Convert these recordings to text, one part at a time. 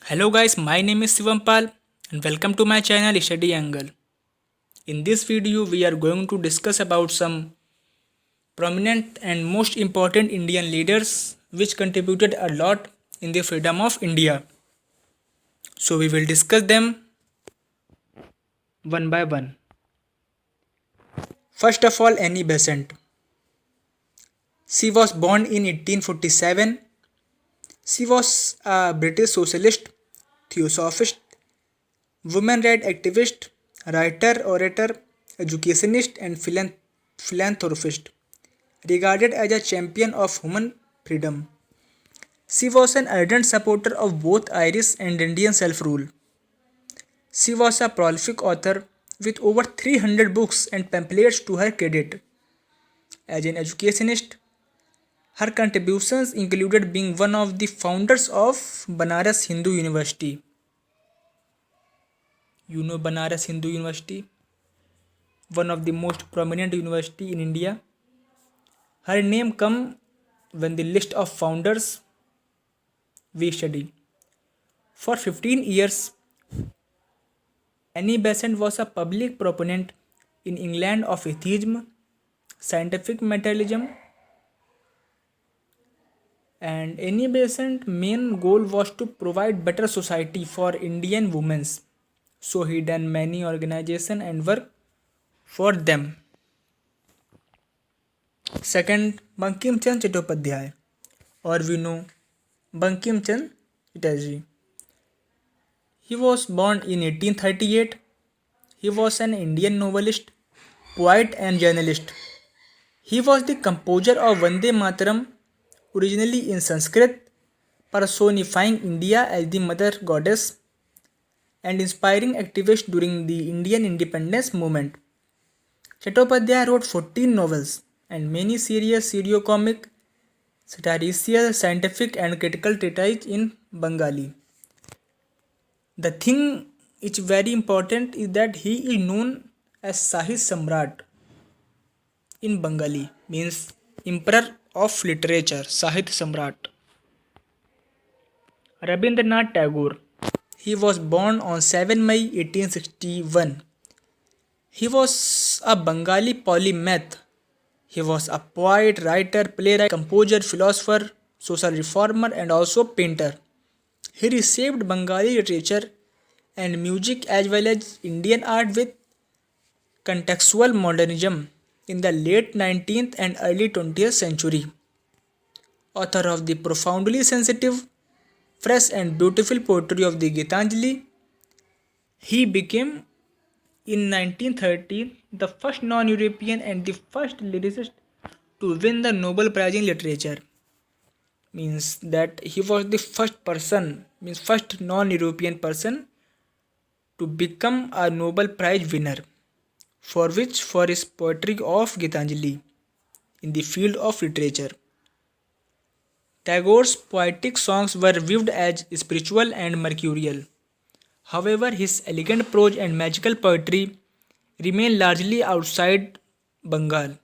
Hello guys, my name is Shivam Pal and welcome to my channel Study Angle. In this video we are going to discuss about some prominent and most important Indian leaders which contributed a lot in the freedom of India. So we will discuss them one by one. First of all, Annie Besant. She was born in 1847. She was a British socialist, theosophist, women rights activist, writer, orator, educationist, and philanthropist, regarded as a champion of human freedom. She was an ardent supporter of both Irish and Indian self rule. She was a prolific author with over 300 books and pamphlets to her credit. As an educationist, her contributions included being one of the founders of Banaras Hindu University. You know Banaras Hindu University, one of the most prominent university in India. Her name come when the list of founders we study. For 15 years, Annie Besant was a public proponent in England of atheism, scientific materialism, and Annie Besant's main goal was to provide better society for Indian women. So he done many organization and work for them. Second, Bankim Chand Chattopadhyay, or we know Bankim Chand Chatterjee. He was born in 1838. He was an Indian novelist, poet, and journalist. He was the composer of Vande Mataram, originally in Sanskrit, personifying India as the mother goddess and inspiring activists during the Indian independence movement. Chattopadhyay wrote 14 novels and many serious serio-comic, satirical, scientific, and critical treatises in Bengali. The thing which very important is that he is known as Sahit Samrat in Bengali, means Emperor of Literature, Sahit Samrat. Rabindranath Tagore. He was born on 7 May 1861. He was a Bengali polymath. He was a poet, writer, playwright, composer, philosopher, social reformer, and also painter. He received Bengali literature and music as well as Indian art with contextual modernism in the late 19th and early 20th century. Author of the profoundly sensitive, fresh, and beautiful poetry of the Gitanjali, he became in 1913 the first non European and the first lyricist to win the Nobel Prize in Literature. Means that he was the first person, means first non European person to become a Nobel Prize winner. For which? For his poetry of Gitanjali in the field of literature. Tagore's poetic songs were viewed as spiritual and mercurial. However, his elegant prose and magical poetry remain largely outside Bengal.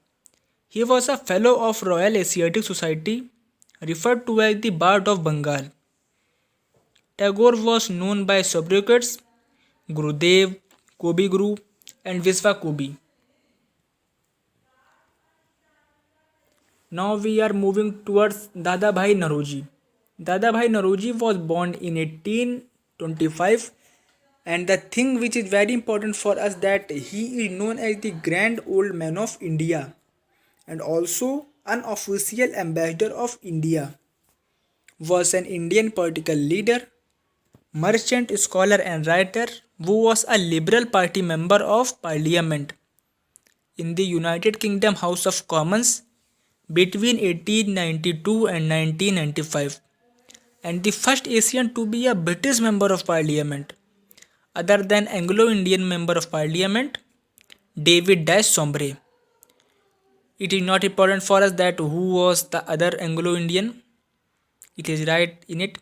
He was a fellow of Royal Asiatic Society, referred to as the Bard of Bengal. Tagore was known by sobriquets Gurudev, Kobi Guru, and Visva Kobi. Now we are moving towards Dadabhai Naroji. Dadabhai Naroji was born in 1825, and the thing which is very important for us that he is known as the Grand Old Man of India and also unofficial ambassador of India. Was an Indian political leader, merchant, scholar, and writer who was a Liberal Party member of Parliament in the United Kingdom House of Commons between 1892 and 1995, and the first Asian to be a British member of Parliament, other than Anglo-Indian member of Parliament, David Dash Sombre. It is not important for us that who was the other Anglo-Indian. It is right in it.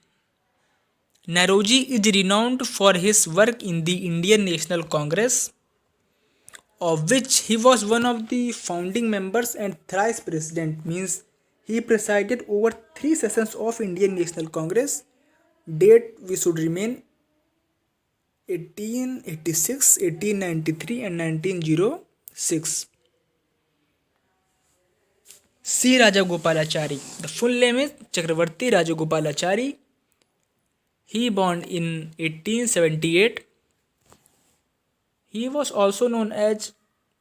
Naroji is renowned for his work in the Indian National Congress, of which he was one of the founding members and thrice president, means he presided over 3 sessions of Indian National Congress Date we should remain 1886, 1893 and 1906. C. Rajagopalachari. The full name is Chakravarti Rajagopalachari. He born in 1878. He was also known as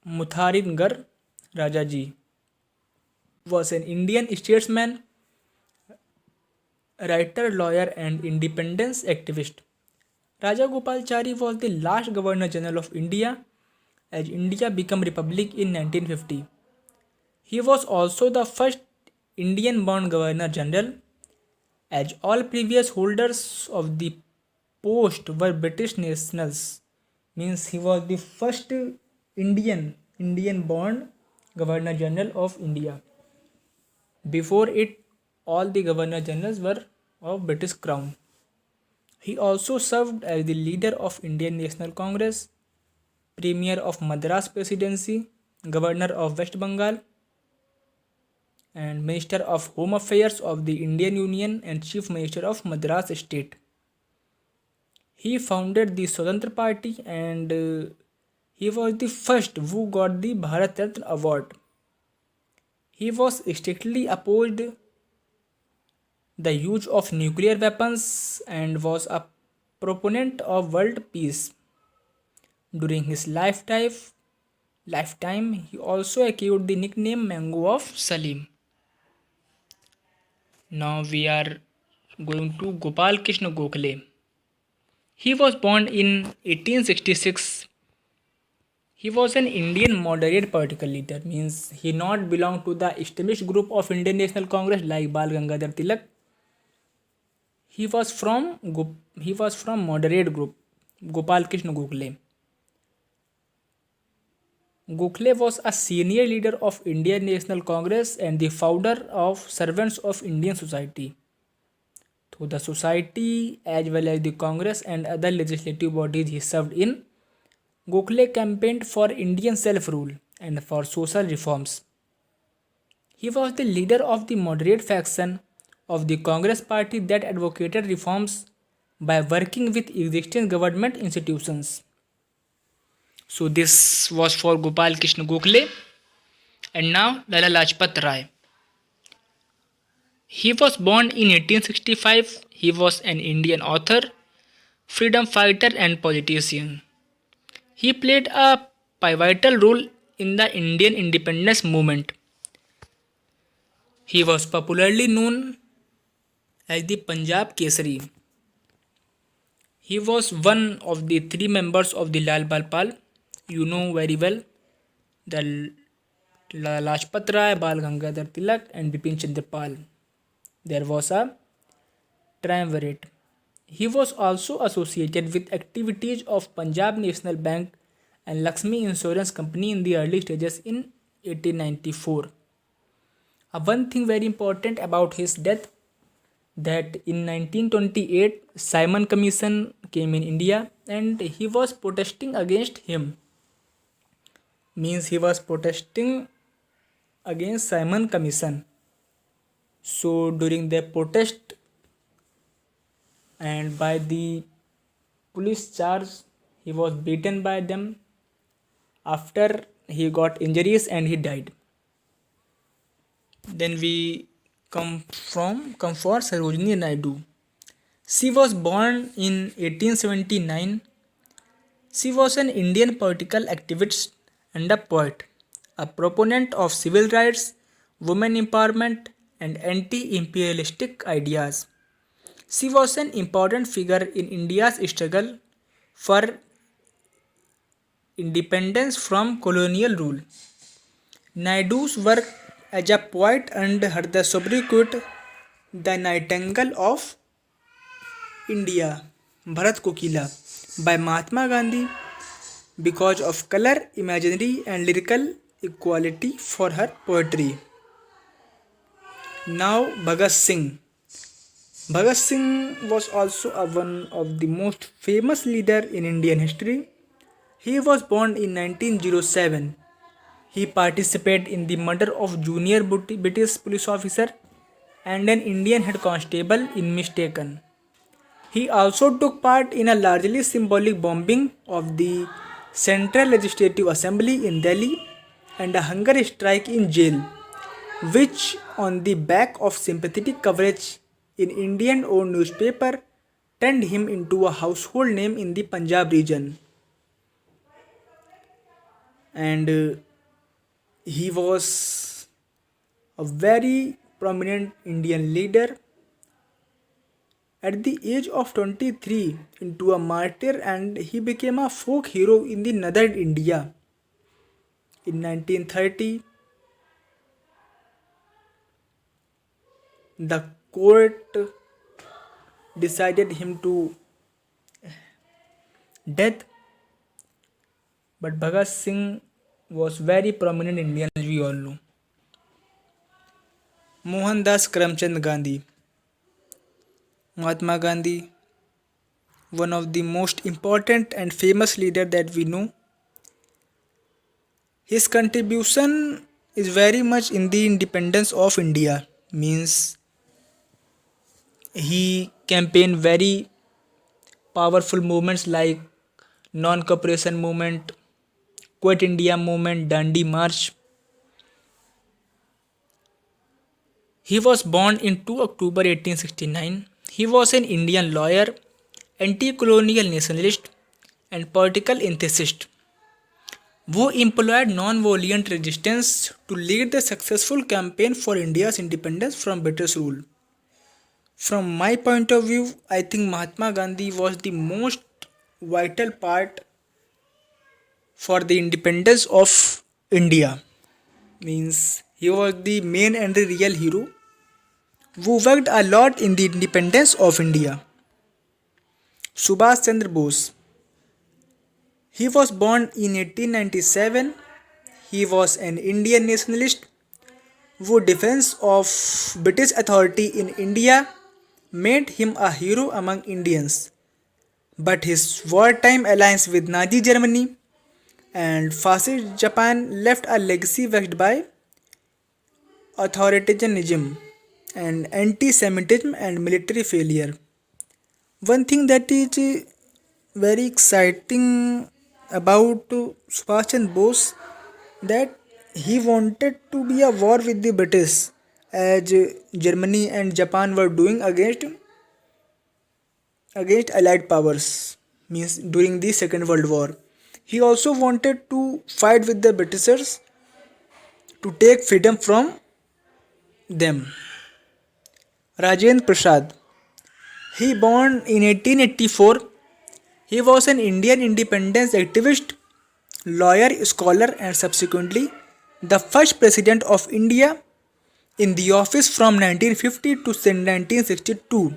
Mutharingar Rajaji. Was an Indian statesman, writer, lawyer and independence activist. Rajagopalachari was the last Governor General of India as India became Republic in 1950. He was also the first Indian born Governor General, as all previous holders of the post were British nationals. Means he was the first Indian born Governor General of India. Before it, all the Governor Generals were of British Crown. He also served as the leader of Indian National Congress, Premier of Madras Presidency, Governor of West Bengal, and Minister of Home Affairs of the Indian Union and Chief Minister of Madras State. He founded the Swatantra Party and he was the first who got the Bharat Ratna Award. He was strictly opposed the use of nuclear weapons and was a proponent of world peace. During his lifetime, he also acquired the nickname Mango of Salim. Now we are going to Gopal Krishna Gokhale. He was born in 1866. He was an Indian moderate political leader, means he not belonged to the established group of Indian National Congress like Bal Gangadhar Tilak. He was from moderate group, Gopal Krishna Gokhale. Gokhale was a senior leader of Indian National Congress and the founder of Servants of Indian Society. Through the society as well as the Congress and other legislative bodies he served in, Gokhale campaigned for Indian self-rule and for social reforms. He was the leader of the moderate faction of the Congress party that advocated reforms by working with existing government institutions. So this was for Gopal Krishna Gokhale. And now Lala Lajpat Rai. He was born in 1865. He was an Indian author, freedom fighter and politician. He played a pivotal role in the Indian independence movement. He was popularly known as the Punjab Kesari. He was one of the three members of the Lal Bal Pal. You know very well, the Lajpat Rai, Bal Gangadhar Tilak and Bipin Chandra Pal. There was a triumvirate. He was also associated with activities of Punjab National Bank and Lakshmi Insurance Company in the early stages in 1894. One thing very important about his death, that in 1928 Simon Commission came in India and he was protesting against him. Means he was protesting against Simon Commission. So during the protest and by the police charge, he was beaten by them. After he got injuries and he died. Then we come for Sarojini Naidu. She was born in 1879. She was an Indian political activist and a poet, a proponent of civil rights, women empowerment, and anti-imperialistic ideas. She was an important figure in India's struggle for independence from colonial rule. Naidu's work as a poet earned her the sobriquet the Nightingale of India, Bharat Kokila, by Mahatma Gandhi because of color, imaginary, and lyrical equality for her poetry. Now, Bhagat Singh. Bhagat Singh was also one of the most famous leader in Indian history. He was born in 1907. He participated in the murder of junior British police officer and an Indian head constable in mistaken. He also took part in a largely symbolic bombing of the Central Legislative Assembly in Delhi and a hunger strike in jail, which, on the back of sympathetic coverage in Indian owned newspaper, turned him into a household name in the Punjab region. And he was a very prominent Indian leader at the age of 23 into a martyr, and he became a folk hero in the northern India. In 1930, the court decided him to death, but Bhagat Singh was very prominent Indian as we all know. Mohandas Karamchand Gandhi. Mahatma Gandhi, one of the most important and famous leader that we know. His contribution is very much in the independence of India. Means he campaigned very powerful movements like non-cooperation movement, Quit India movement, Dandi March. He was born in 2 October 1869. He was an Indian lawyer, anti-colonial nationalist, and political enthusiast who employed non-violent resistance to lead the successful campaign for India's independence from British rule. From my point of view, I think Mahatma Gandhi was the most vital part for the independence of India. Means he was the main and the real hero who worked a lot in the independence of India. Subhash Chandra Bose. He was born in 1897. He was an Indian nationalist whose defense of British authority in India made him a hero among Indians. But his wartime alliance with Nazi Germany and fascist Japan left a legacy vexed by authoritarianism and anti-Semitism and military failure. One thing that is very exciting about Subhash Chandra Bose that he wanted to be a war with the British as Germany and Japan were doing against allied powers, means during the Second World War. He also wanted to fight with the Britishers to take freedom from them. Rajendra Prasad. He born in 1884. He was an Indian independence activist, lawyer, scholar, and subsequently the first president of India in the office from 1950 to 1962.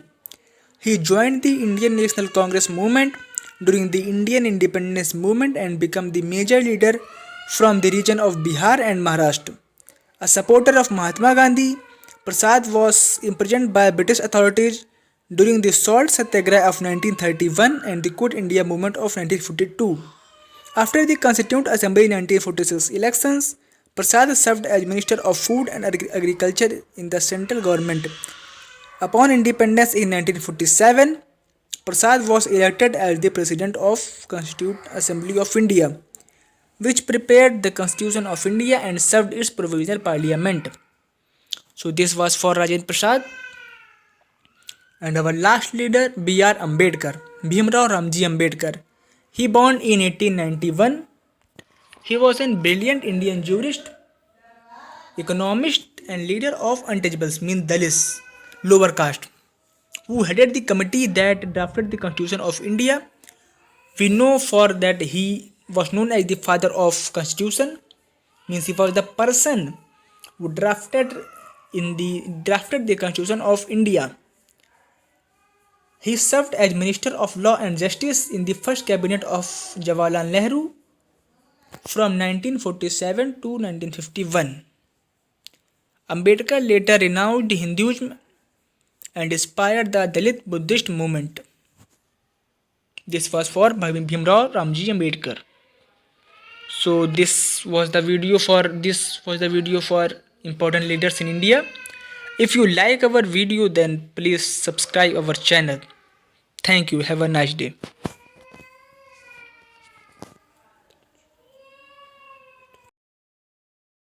He joined the Indian National Congress movement during the Indian independence movement and became the major leader from the region of Bihar and Maharashtra. A supporter of Mahatma Gandhi, Prasad was imprisoned by British authorities during the Salt Satyagraha of 1931 and the Quit India movement of 1942. After the Constituent Assembly 1946 elections, Prasad served as Minister of Food and Agriculture in the central government. Upon independence in 1947, Prasad was elected as the President of Constituent Assembly of India, which prepared the Constitution of India and served its provisional parliament. So this was for Rajendra Prasad. And our last leader, B.R. Ambedkar, Bhimrao Ramji Ambedkar. He born in 1891. He was a brilliant Indian jurist, economist, and leader of untouchables, means Dalits, lower caste, who headed the committee that drafted the Constitution of India. We know for that he was known as the father of Constitution, means he was the person who drafted the Constitution of India. He served as Minister of Law and Justice in the first cabinet of Jawaharlal Nehru from 1947 to 1951. Ambedkar later renounced Hinduism and inspired the Dalit Buddhist movement. This was for Bhimrao Ramji Ambedkar. So this was the video for important leaders in India. If you like our video, then please subscribe our channel. Thank you. Have a nice day.